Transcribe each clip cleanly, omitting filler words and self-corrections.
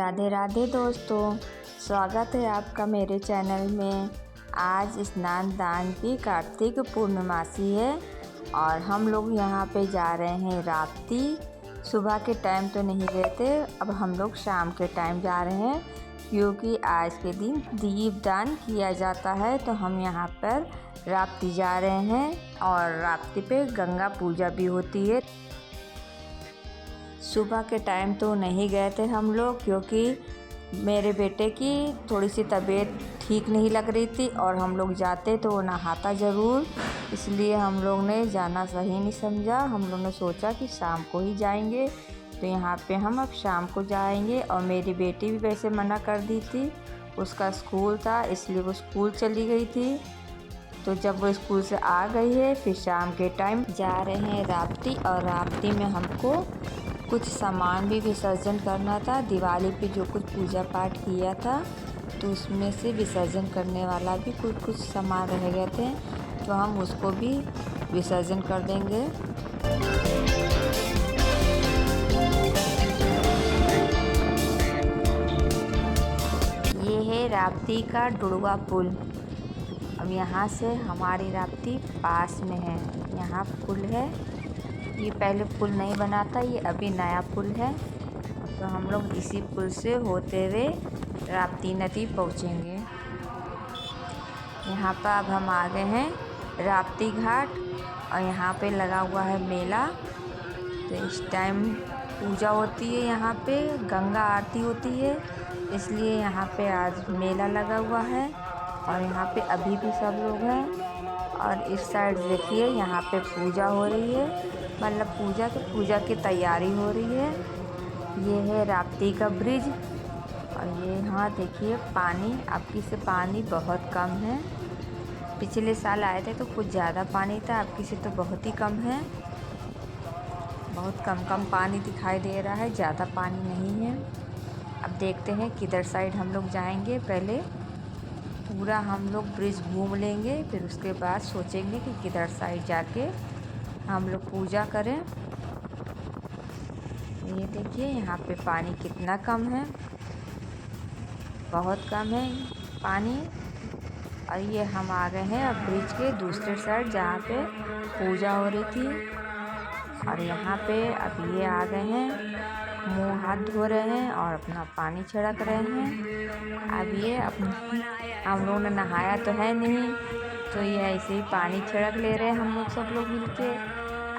राधे राधे दोस्तों, स्वागत है आपका मेरे चैनल में। आज स्नान दान की कार्तिक पूर्णमासी है और हम लोग यहाँ पे जा रहे हैं राप्ती। सुबह के टाइम तो नहीं गए थे, अब हम लोग शाम के टाइम जा रहे हैं क्योंकि आज के दिन दीपदान किया जाता है। तो हम यहाँ पर राप्ती जा रहे हैं और राप्ती पे गंगा पूजा भी होती है। सुबह के टाइम तो नहीं गए थे हम लोग क्योंकि मेरे बेटे की थोड़ी सी तबीयत ठीक नहीं लग रही थी और हम लोग जाते तो वो नहाता ज़रूर, इसलिए हम लोग ने जाना सही नहीं समझा। हम लोग ने सोचा कि शाम को ही जाएंगे, तो यहाँ पे हम अब शाम को जाएंगे। और मेरी बेटी भी वैसे मना कर दी थी, उसका स्कूल था इसलिए वो स्कूल चली गई थी। तो जब वो स्कूल से आ गई है फिर शाम के टाइम जा रहे हैं राप्ती। और राप्ती में हमको कुछ सामान भी विसर्जन करना था। दिवाली पे जो कुछ पूजा पाठ किया था तो उसमें से विसर्जन करने वाला भी कुछ सामान रह गए थे, तो हम उसको भी विसर्जन कर देंगे। ये है राप्ती का डुड़वा पुल। अब यहाँ से हमारी राप्ती पास में है। यहाँ पुल है, ये पहले पुल नहीं बना था, ये अभी नया पुल है। तो हम लोग इसी पुल से होते हुए राप्ती नदी पहुँचेंगे। यहाँ पर अब हम आ गए हैं राप्ती घाट और यहाँ पे लगा हुआ है मेला। तो इस टाइम पूजा होती है, यहाँ पे गंगा आरती होती है, इसलिए यहाँ पे आज मेला लगा हुआ है। और यहाँ पे अभी भी सब लोग हैं। और इस साइड देखिए यहाँ पे पूजा हो रही है, मतलब पूजा की तैयारी हो रही है। ये है राप्ती का ब्रिज और ये यहाँ देखिए पानी, आपकी से पानी बहुत कम है। पिछले साल आए थे तो कुछ ज़्यादा पानी था, आपकी से तो बहुत ही कम है। बहुत कम पानी दिखाई दे रहा है, ज़्यादा पानी नहीं है। अब देखते हैं किधर साइड हम लोग जाएंगे। पहले पूरा हम लोग ब्रिज घूम लेंगे, फिर उसके बाद सोचेंगे कि किधर साइड जाके हम लोग पूजा करें। ये देखिए यहाँ पे पानी कितना कम है, बहुत कम है पानी। और ये हम आ गए हैं अब ब्रिज के दूसरे साइड जहाँ पे पूजा हो रही थी। और यहाँ पे अब ये आ गए हैं, मुंह हाथ धो रहे हैं और अपना पानी छिड़क रहे हैं। अब ये हम लोगों ने नहाया तो है नहीं, तो ये ऐसे ही पानी छिड़क ले रहे हैं हम लोग सब लोग मिलके।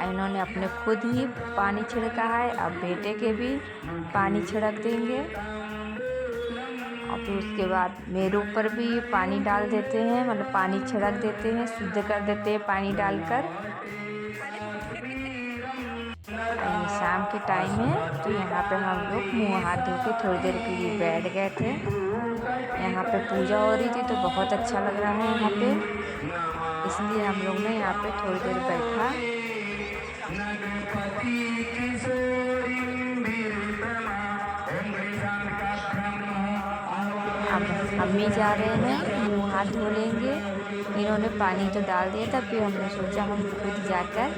इन्होंने अपने खुद ही पानी छिड़का है, अब बेटे के भी पानी छिड़क देंगे। और फिर उसके बाद मेरे ऊपर भी पानी डाल देते हैं, मतलब पानी छिड़क देते हैं, शुद्ध कर देते हैं पानी डालकर। शाम के टाइम है तो यहाँ पे हम लोग मुँह हाथ धो के थोड़ी देर के लिए बैठ गए थे। यहाँ पे पूजा हो रही थी तो बहुत अच्छा लग रहा है यहाँ पे, इसलिए हम लोग ने यहाँ पे थोड़ी देर बैठा। अब हम भी जा रहे हैं, मुँह हाथ धो लेंगे। इन्होंने पानी तो डाल दिया था, फिर हमने सोचा हम खुद जाकर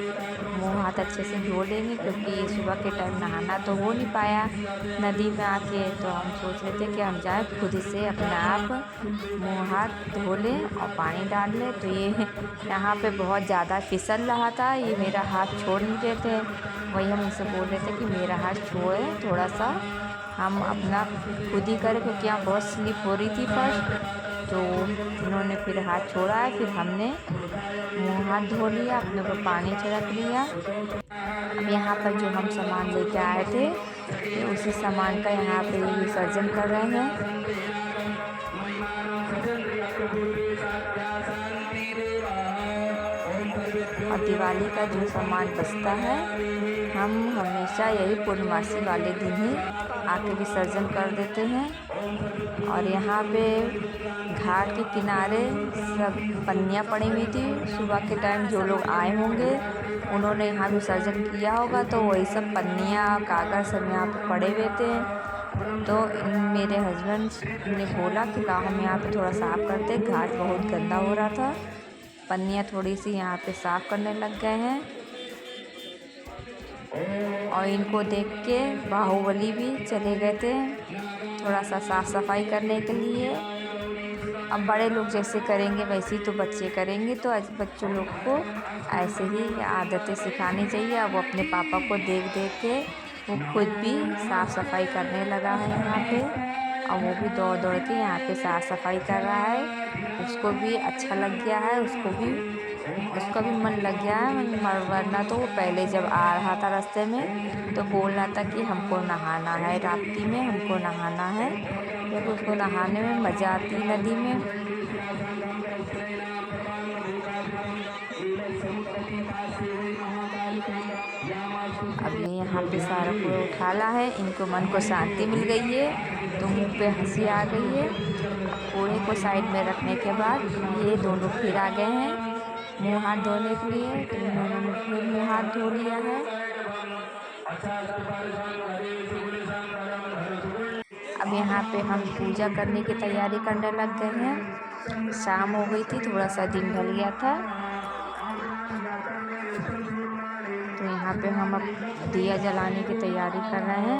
मुँह हाथ अच्छे से धो लेंगे क्योंकि सुबह के टाइम नहाना तो हो नहीं पाया नदी में आके। तो हम सोच रहे थे कि हम जाएं खुद से अपने आप मुँह हाथ धो लें और पानी डाल लें। तो ये यहाँ पे बहुत ज़्यादा फिसल रहा था, ये मेरा हाथ छोड़ नहीं रहे थे। वही हम इनसे बोल रहे थे कि मेरा हाथ छोड़े, थोड़ा सा हम अपना खुद ही करें क्योंकि यहाँ बहुत स्लिप हो रही थी फर्स्ट। तो उन्होंने फिर हाथ छोड़ा है, फिर हमने मुँह हाथ धो लिया, अपने को पानी छिड़क लिया। अब यहाँ पर जो हम सामान लेके आए थे तो उसी सामान का यहाँ पे विसर्जन कर रहे हैं। और दिवाली का जो सामान बचता है हम हमेशा यही पूर्णमासी वाले दिन ही आके विसर्जन कर देते हैं। और यहाँ पे घाट के किनारे सब पन्नियाँ पड़ी हुई थी। सुबह के टाइम जो लोग आए होंगे उन्होंने यहाँ विसर्जन किया होगा, तो वही सब पन्नियाँ कागज़ सब यहाँ पे पड़े हुए थे। तो मेरे हस्बैंड ने बोला कि लाओ हम यहाँ पे थोड़ा साफ़ करते, घाट बहुत गंदा हो रहा था। पन्नियाँ थोड़ी सी यहाँ पे साफ़ करने लग गए हैं। और इनको देख के बाहुबली भी चले गए थे। तो थोड़ा सा साफ़ सफाई करने के लिए। अब बड़े लोग जैसे करेंगे वैसे ही तो बच्चे करेंगे, तो आज बच्चों लोग को ऐसे ही आदतें सिखानी चाहिए। अब वो अपने पापा को देख देख के वो खुद भी साफ़ सफाई करने लगा है यहाँ पे। और वो भी दौड़ दौड़ के यहाँ पे साफ़ सफाई कर रहा है। उसको भी अच्छा लग गया है, उसका भी मन लग गया है। वरना तो वो पहले जब आ रहा था रास्ते में तो बोल रहा था कि हमको नहाना है, राप्ती में हमको नहाना है, क्योंकि उसको नहाने में मज़ा आती है नदी में। अब ये यहाँ पे सारा पूरा उठाला है, इनको मन को शांति मिल गई है, तो मुंह पे हंसी आ गई है। कूड़े को साइड में रखने के बाद ये दोनों फिर आ गए हैं मुँह हाथ धोने के लिए, तो इन्होंने फिर मुँह हाथ धो लिया है। अब यहाँ पे हम पूजा करने की तैयारी करने लग गए हैं। शाम हो गई थी, थोड़ा सा दिन ढल गया था, तो यहाँ पे हम अब दिया जलाने की तैयारी कर रहे हैं।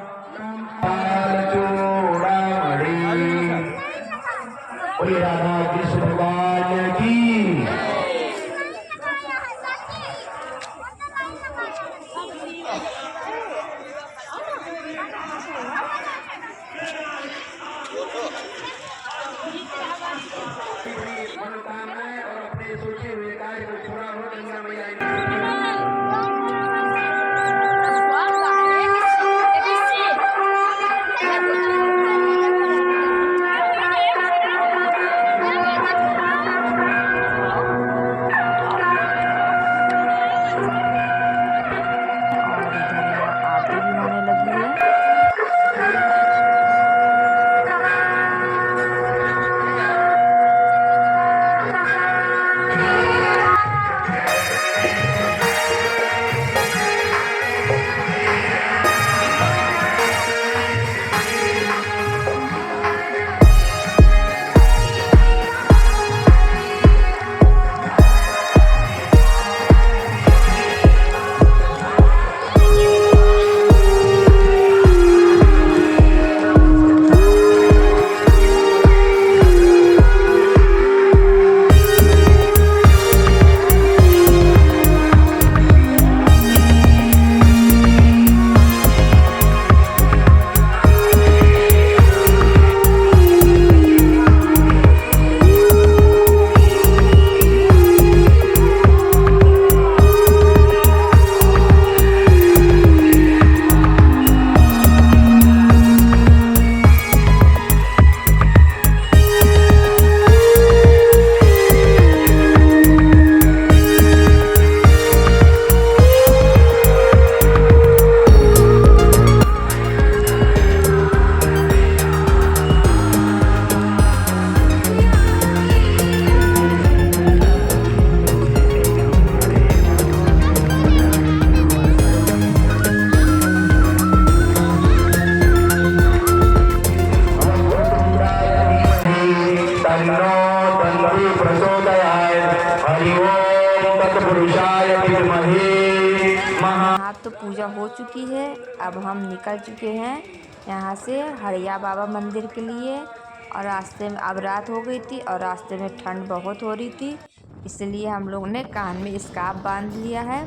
यहाँ तो पूजा हो चुकी है। अब हम निकल चुके हैं यहाँ से हड़िया बाबा मंदिर के लिए। और रास्ते में अब रात हो गई थी और रास्ते में ठंड बहुत हो रही थी, इसलिए हम लोग ने कान में स्कार्फ बांध लिया है।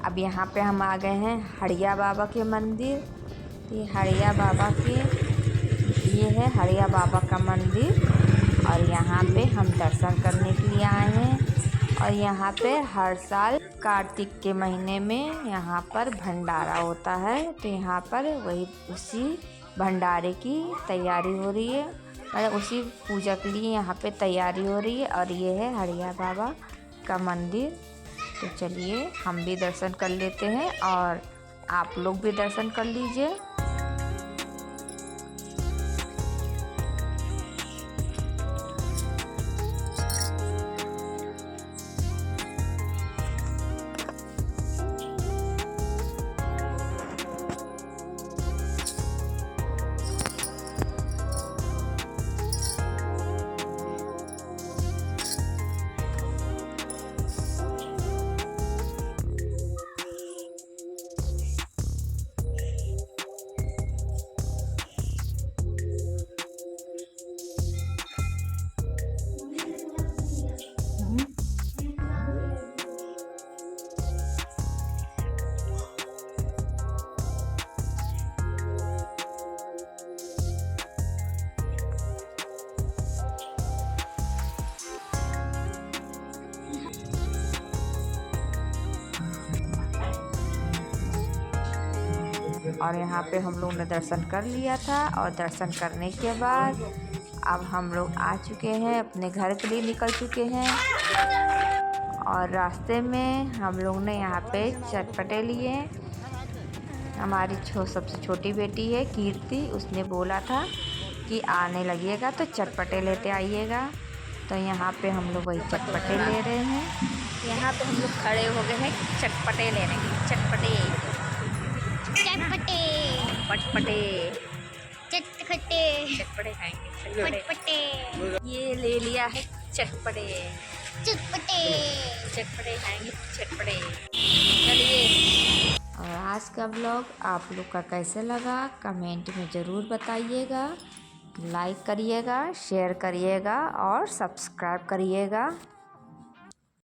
अब यहाँ पे हम आ गए हैं हड़िया बाबा के मंदिर। ये हड़िया बाबा के ये है हड़िया बाबा का मंदिर, और यहाँ पे हम दर्शन करने के लिए आए हैं। और यहाँ पे हर साल कार्तिक के महीने में यहाँ पर भंडारा होता है, तो यहाँ पर उसी भंडारे की तैयारी हो रही है, मतलब उसी पूजा के लिए यहाँ पे तैयारी हो रही है। और ये है हड़िया बाबा का मंदिर। तो चलिए हम भी दर्शन कर लेते हैं और आप लोग भी दर्शन कर लीजिए। और यहाँ पे हम लोग ने दर्शन कर लिया था। और दर्शन करने के बाद अब हम लोग आ चुके हैं, अपने घर के लिए निकल चुके हैं। और रास्ते में हम लोग ने यहाँ पे चटपटे लिए। हमारी सबसे छोटी बेटी है कीर्ति, उसने बोला था कि आने लगिएगा तो चटपटे लेते आइएगा। तो यहाँ पे हम लोग वही चटपटे ले रहे हैं। यहाँ पे हम लोग खड़े हो गए हैं चटपटे लेने के लिए। चटपटे चटपटे पटपटे चटखटे चटपटे खाएंगे। पटपटे ये ले लिया है चटपटे। चटपटे चटपटे खाएंगे चटपटे। चलिए। और आज का ब्लॉग आप लोग का कैसे लगा कमेंट में ज़रूर बताइएगा। लाइक करिएगा, शेयर करिएगा और सब्सक्राइब करिएगा।